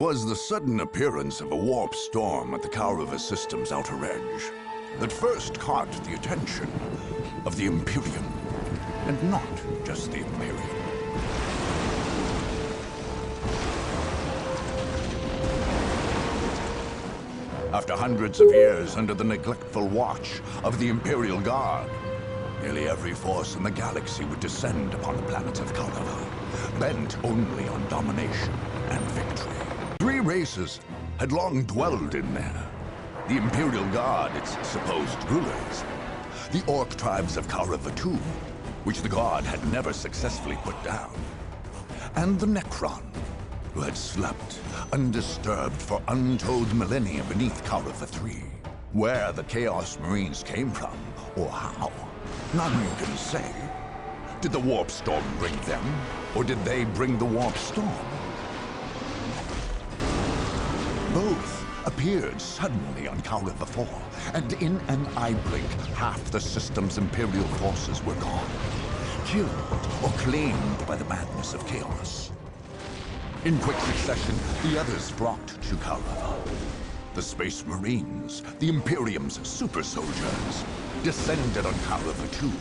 Was the sudden appearance of a warp storm at the Kaurava system's outer edge that first caught the attention of the Imperium, and not just the Imperium. After hundreds of years under the neglectful watch of the Imperial Guard, nearly every force in the galaxy would descend upon the planet of Kaurava, bent only on domination and victory. Three races had long dwelled in there. The Imperial Guard, its supposed rulers, the Orc tribes of Kaurava II, which the Guard had never successfully put down, and the Necron, who had slept undisturbed for untold millennia beneath Kaurava III. Where the Chaos Marines came from, or how, none can say. Did the Warp Storm bring them, or did they bring the Warp Storm? Both appeared suddenly on Kaurava IV, and in an eye blink, half the system's Imperial forces were gone, killed or claimed by the madness of chaos. In quick succession, the others flocked to Kaurava. The Space Marines, the Imperium's super soldiers, descended on Kaurava II,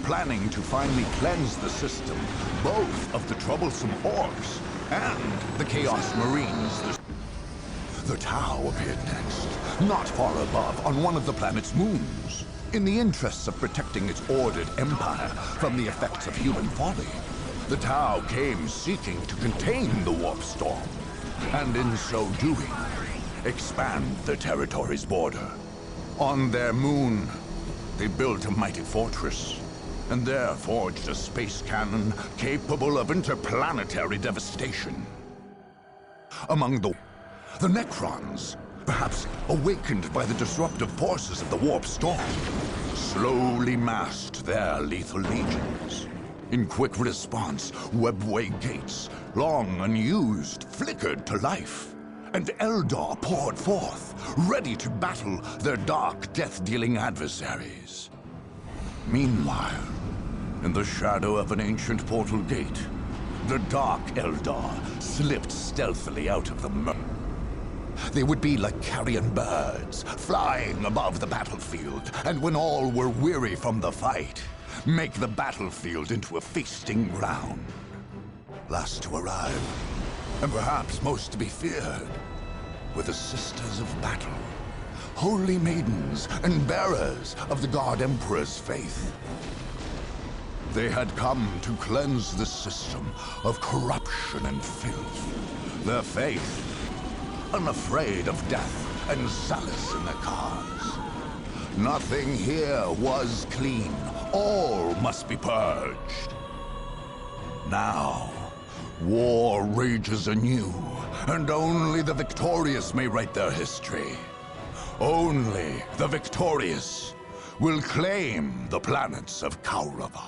planning to finally cleanse the system, both of the troublesome Orcs and the Chaos Marines. The Tau appeared next, not far above, on one of the planet's moons. In the interests of protecting its ordered empire from the effects of human folly, the Tau came seeking to contain the Warp Storm, and in so doing, expand the territory's border. On their moon, they built a mighty fortress, and there forged a space cannon capable of interplanetary devastation. Among the Necrons, perhaps awakened by the disruptive forces of the Warp Storm, slowly massed their lethal legions. In quick response, webway gates, long unused, flickered to life, and Eldar poured forth, ready to battle their dark, death-dealing adversaries. Meanwhile, in the shadow of an ancient portal gate, the Dark Eldar slipped stealthily out of the murk. They would be like carrion birds, flying above the battlefield, and when all were weary from the fight, make the battlefield into a feasting ground. Last to arrive, and perhaps most to be feared, were the Sisters of Battle, holy maidens and bearers of the God Emperor's faith. They had come to cleanse the system of corruption and filth. Their faith, unafraid of death and solace in their cause. Nothing here was clean. All must be purged. Now, war rages anew, and only the victorious may write their history. Only the victorious will claim the planets of Kaurava.